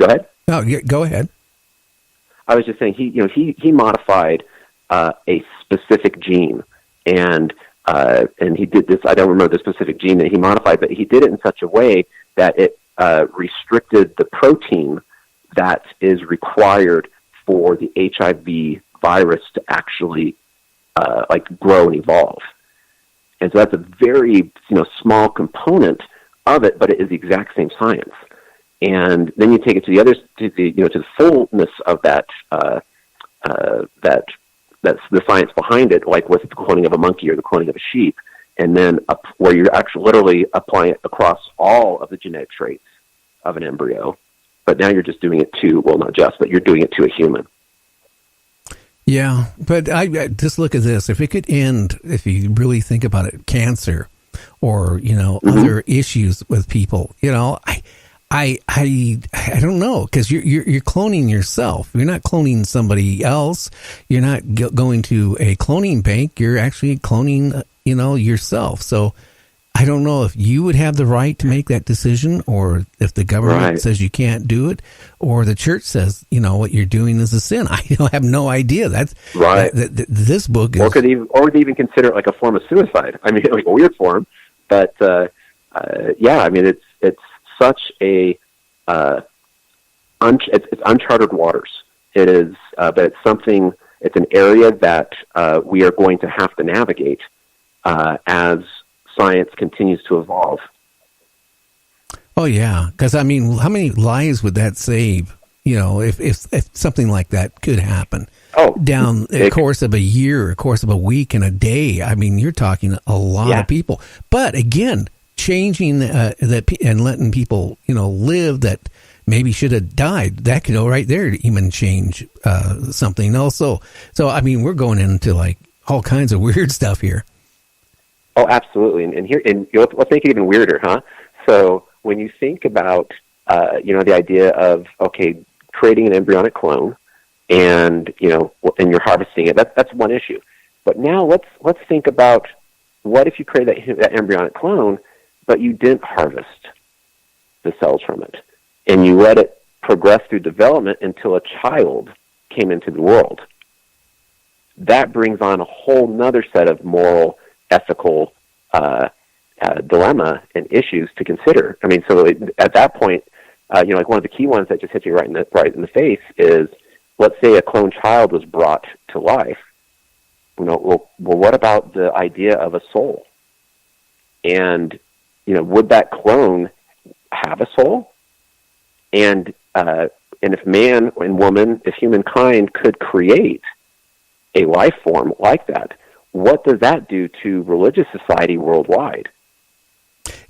Go ahead. No, go ahead. I was just saying he modified a specific gene, and he did this. I don't remember the specific gene that he modified, but he did it in such a way that it restricted the protein that is required for the HIV virus to actually grow and evolve. And so that's a very small component of it, but it is the exact same science. And then you take it to the fullness of that that's the science behind it, like with the cloning of a monkey or the cloning of a sheep, and then where you're actually literally applying it across all of the genetic traits of an embryo. But now you're just doing it but you're doing it to a human. Yeah, but I just look at this. If it could end, if you really think about it, cancer or, other issues with people, I don't know, because you're cloning yourself. You're not cloning somebody else. You're not going to a cloning bank. You're actually cloning, yourself. So I don't know if you would have the right to make that decision, or if the government says you can't do it, or the church says, what you're doing is a sin. I have no idea. That's right. This book is, or could even consider it like a form of suicide. I mean, like a weird form, but it's such a it's uncharted waters. It is, but it's something. It's an area that we are going to have to navigate as science continues to evolve. Oh yeah, because how many lives would that save? If something like that could happen. Down the course of a year, a course of a week, and a day. I mean, you're talking a lot of people. But again, changing that and letting people, live that maybe should have died. That could go right there to even change something else. So we're going into like all kinds of weird stuff here. Oh, absolutely. And let's make it even weirder, huh? So when you think about, the idea of, creating an embryonic clone and you're harvesting it, that's one issue. But now let's think about, what if you create that embryonic clone, but you didn't harvest the cells from it, and you let it progress through development until a child came into the world? That brings on a whole nother set of moral, ethical dilemma and issues to consider. I mean, so at that point, like one of the key ones that just hits you right in the face is, let's say a clone child was brought to life. Well, what about the idea of a soul? And would that clone have a soul? And if man and woman, if humankind could create a life form like that, what does that do to religious society worldwide?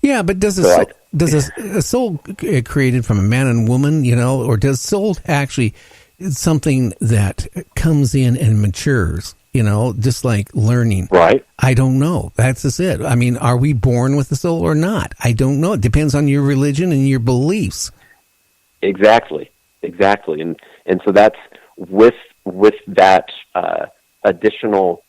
Yeah, but does a soul created from a man and woman, or does soul actually something that comes in and matures? Just like learning. Right. I don't know. That's just it. I mean, are we born with the soul or not? I don't know. It depends on your religion and your beliefs. Exactly. And so that's with that additional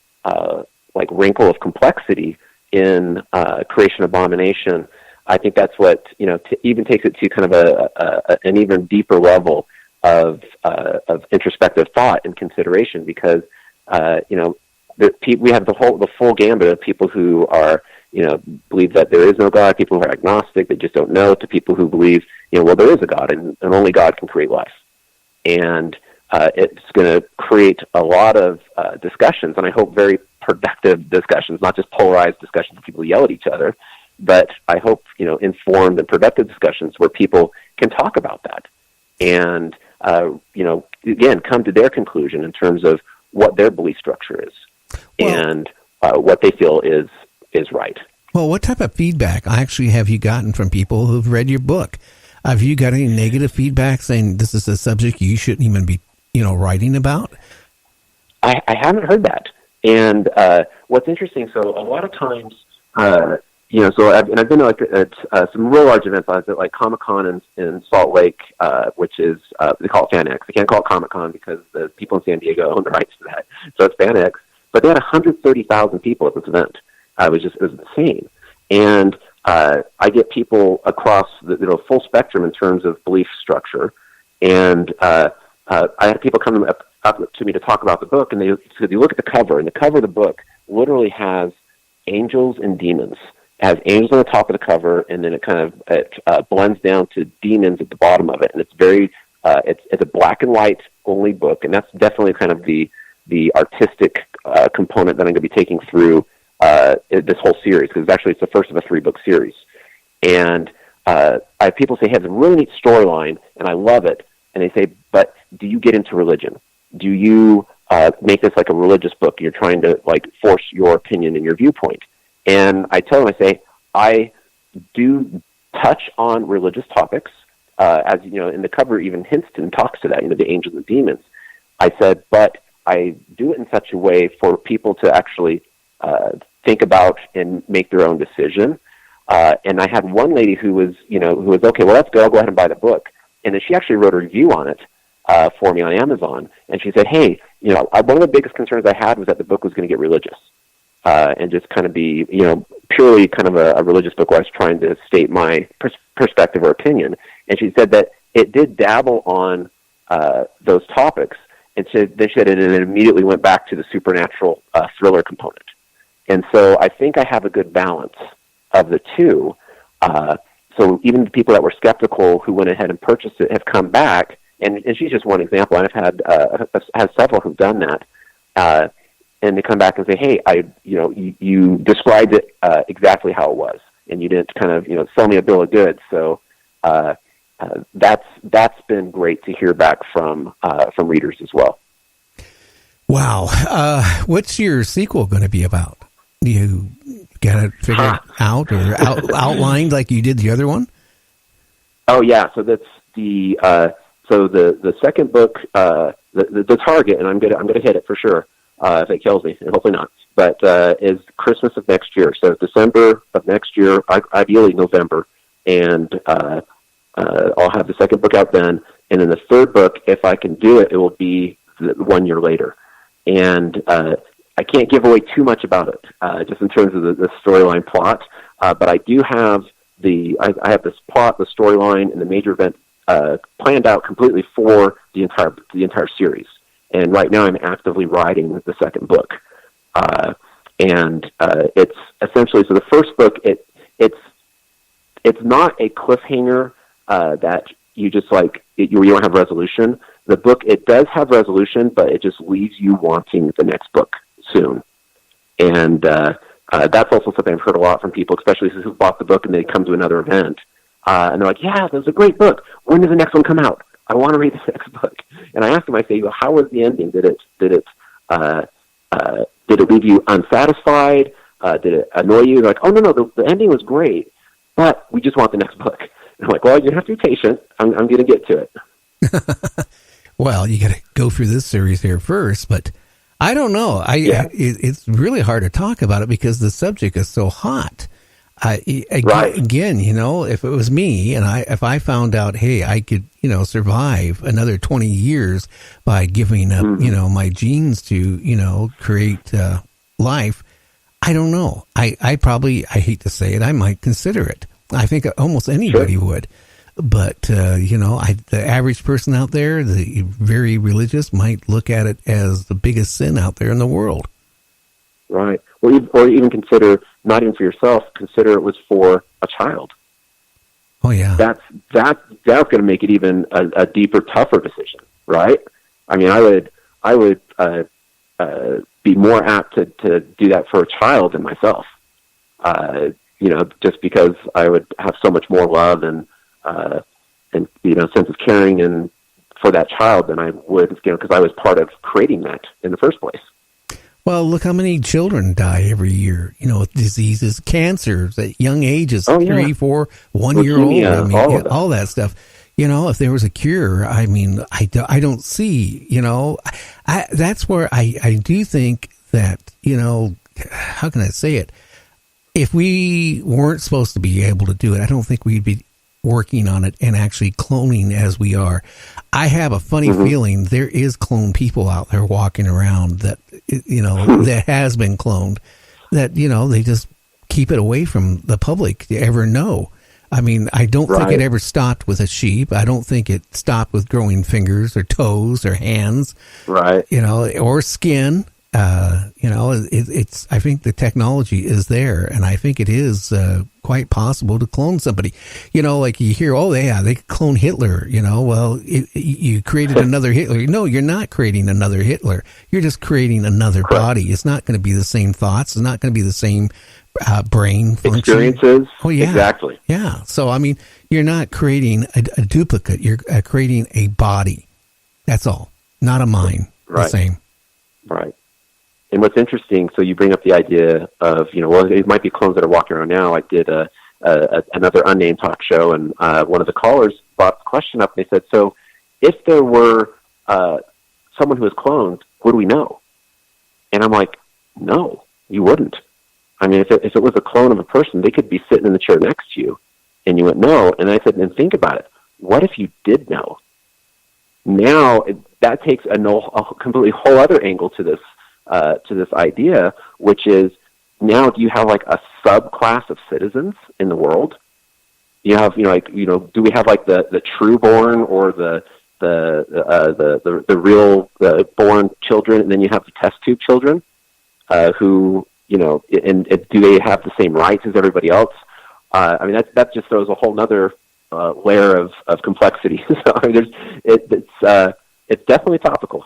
wrinkle of complexity in creation abomination. I think that's what even takes it to kind of an even deeper level of introspective thought and consideration, because we have the full gambit of people who are believe that there is no God, people who are agnostic, they just don't know, to people who believe there is a God and only God can create life. And it's going to create a lot of discussions, and I hope very productive discussions, not just polarized discussions where people yell at each other, but I hope informed and productive discussions where people can talk about that and again come to their conclusion in terms of what their belief structure is and what they feel is right. Well, what type of feedback actually have you gotten from people who've read your book? Have you got any negative feedback saying this is a subject you shouldn't even be writing about? I haven't heard that. And what's interesting, so a lot of times, I've been at some real large events. I was at Comic-Con in Salt Lake, which is, they call it FanX. They can't call it Comic-Con because the people in San Diego own the rights to that. So it's FanX. But they had 130,000 people at this event. It was insane. And I get people across the full spectrum in terms of belief structure. And I had people come up to me to talk about the book, and they said, you look at the cover, and the cover of the book literally has angels and demons. It has angels on the top of the cover, and then it blends down to demons at the bottom of it. And it's very, it's a black and white only book, and that's definitely kind of the artistic component that I'm going to be taking through this whole series, because actually it's the first of a 3-book series. And I have people say, hey, it's a really neat storyline, and I love it. And they say, but do you get into religion? Do you make this like a religious book? You're trying to like force your opinion and your viewpoint. And I tell them, I say, I do touch on religious topics, as you know, and the cover even hints and talks to that, you know, the angels and demons. I said, but I do it in such a way for people to actually think about and make their own decision. And I had one lady who was okay, well, let's go. I'll go ahead and buy the book. And then she actually wrote a review on it for me on Amazon. And she said, hey, you know, one of the biggest concerns I had was that the book was going to get religious and just kind of be, you know, purely kind of a religious book where I was trying to state my perspective or opinion. And she said that it did dabble on those topics. And then she said it immediately went back to the supernatural thriller component. And so I think I have a good balance of the two. So even the people that were skeptical who went ahead and purchased it have come back, and she's just one example. I've had several who've done that, and they come back and say, "Hey, you described it exactly how it was, and you didn't kind of sell me a bill of goods." So that's been great to hear back from readers as well. Wow, what's your sequel going to be about? You got it figured out or outlined like you did the other one? Oh yeah, so that's the second book, the target, and I'm gonna hit it for sure if it kills me, and hopefully not. But is Christmas of next year, so December of next year, ideally November, and I'll have the second book out then, and then the third book, if I can do it, it will be 1 year later, and I can't give away too much about it, just in terms of the storyline plot. But I do have I have this plot, the storyline, and the major event planned out completely for the entire series. And right now, I'm actively writing the second book, and it's essentially so. The first book, it's not a cliffhanger that you just you don't have resolution. The book, it does have resolution, but it just leaves you wanting the next book soon. And that's also something I've heard a lot from people, especially who bought the book and they come to another event. And they're like, yeah, that was a great book. When does the next one come out? I want to read the next book. And I asked them, I say, well, how was the ending? Did it leave you unsatisfied? Did it annoy you? They're like, oh, no, the ending was great, but we just want the next book. And I'm like, well, you have to be patient. I'm going to get to it. Well, you got to go through this series here first, but I don't know. It's really hard to talk about it because the subject is so hot. Again, if it was me and if I found out, hey, I could, survive another 20 years by giving up, my genes to, create life, I don't know. I hate to say it, I might consider it. I think almost anybody would. But, the average person out there, the very religious, might look at it as the biggest sin out there in the world. Right. Or even consider, not even for yourself, consider it was for a child. Oh, yeah. That's going to make it even a deeper, tougher decision, right? I mean, I would be more apt to do that for a child than myself, just because I would have so much more love and sense of caring and for that child than I would, because I was part of creating that in the first place. Well, look how many children die every year, with diseases, cancers at young ages, 3, 4, 1 year old. I mean, all that stuff. If there was a cure, I mean, I don't see, that's where I do think that, how can I say it? If we weren't supposed to be able to do it, I don't think we'd be working on it and actually cloning as we are. I have a funny feeling there is cloned people out there walking around that, that has been cloned, that, they just keep it away from the public to ever know. I mean, I don't think Right. it ever stopped with a sheep. I don't think it stopped with growing fingers or toes or hands, Right. or skin. It's. I think the technology is there, and I think it is quite possible to clone somebody. Like you hear, oh yeah, they could clone Hitler. Well, you created another Hitler. No, you're not creating another Hitler. You're just creating another Correct. body. It's not going to be the same thoughts. It's not going to be the same brain function. Experiences. Oh yeah, Exactly. Yeah. So I mean, you're not creating a duplicate. You're creating a body. That's all. Not a mind. Right. The same. Right. And what's interesting, so you bring up the idea of, well, it might be clones that are walking around now. I did another unnamed talk show, and one of the callers brought the question up, and they said, so if there were someone who was cloned, would we know? And I'm like, no, you wouldn't. I mean, if it was a clone of a person, they could be sitting in the chair next to you, and you went, no. And I said, and think about it. What if you did know? Now, that takes a completely whole other angle to this idea, which is, now do you have like a subclass of citizens in the world? You have, do we have like the true born or the real born children, and then you have the test tube children, who, and do they have the same rights as everybody else? I mean, that just throws a whole nother layer of complexity. So I mean, it's definitely topical.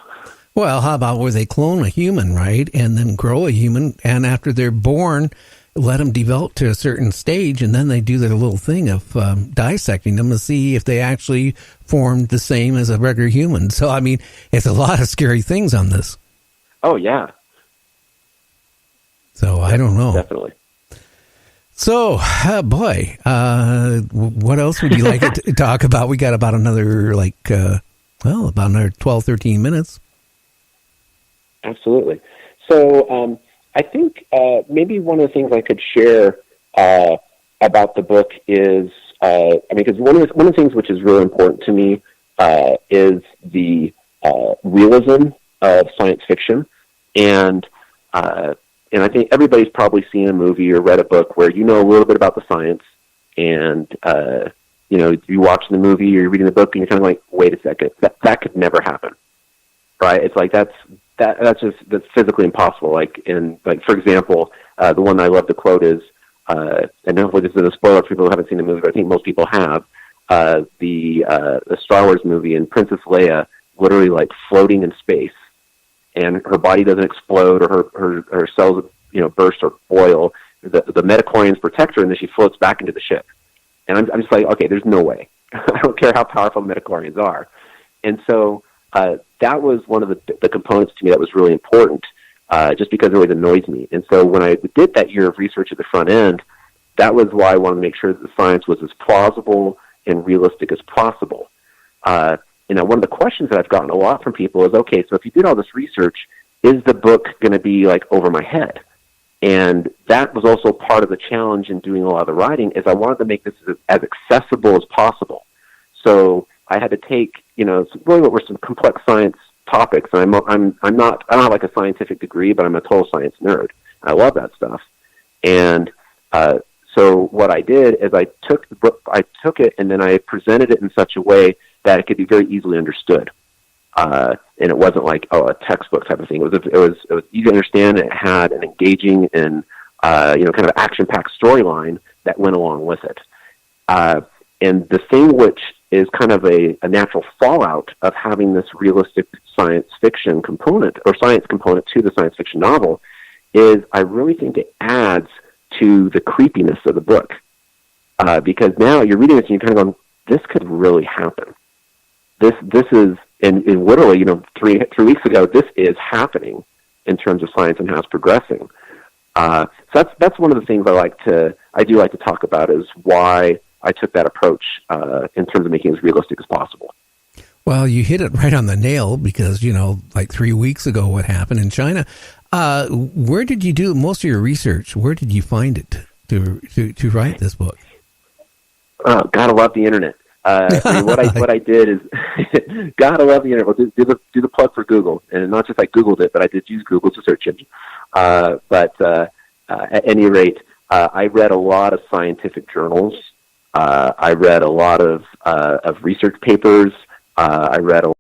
Well, how about where they clone a human, right, and then grow a human, and after they're born, let them develop to a certain stage, and then they do their little thing of dissecting them to see if they actually formed the same as a regular human. So, I mean, it's a lot of scary things on this. Oh, yeah. So, I don't know. Definitely. So, boy, what else would you like to talk about? We got about another, about another 12, 13 minutes. Absolutely. So I think maybe one of the things I could share about the book is, because one of the things which is really important to me is the realism of science fiction, and I think everybody's probably seen a movie or read a book where you know a little bit about the science, and you watch the movie or you're reading the book and you're kind of like, wait a second, that could never happen, right? It's like that's physically impossible. For example, the one I love to quote is, and hopefully this is a spoiler for people who haven't seen the movie, but I think most people have, the Star Wars movie, and Princess Leia literally like floating in space, and her body doesn't explode or her cells burst or boil. The midichlorians protect her, and then she floats back into the ship. And I'm just like, okay, there's no way. I don't care how powerful midichlorians are. And so that was one of the components to me that was really important, just because it always annoys me. And so when I did that year of research at the front end, that was why I wanted to make sure that the science was as plausible and realistic as possible. One of the questions that I've gotten a lot from people is, okay, so if you did all this research, is the book going to be like over my head? And that was also part of the challenge in doing a lot of the writing, is I wanted to make this as accessible as possible. So I had to take, really what were some complex science topics. And I don't have like a scientific degree, but I'm a total science nerd. I love that stuff. And so what I did is I took it and then I presented it in such a way that it could be very easily understood. And it wasn't like, a textbook type of thing. It was easy to understand, and it had an engaging and, kind of action-packed storyline that went along with it. And the thing which is kind of a natural fallout of having this realistic science fiction component, or science component to the science fiction novel, is I really think it adds to the creepiness of the book. Because now you're reading this and you're kind of going, this could really happen. This is, and literally, 3 weeks ago, this is happening in terms of science and how it's progressing. So that's one of the things I do like to talk about, is why I took that approach in terms of making it as realistic as possible. Well, you hit it right on the nail, because, 3 weeks ago, what happened in China. Where did you do most of your research? Where did you find it to write this book? Oh, gotta love the internet. What I did is, gotta love the internet. Well, do the plug for Google, and not just I Googled it, but I did use Google to search engine. But at any rate, I read a lot of scientific journals I read a lot of research papers. I read a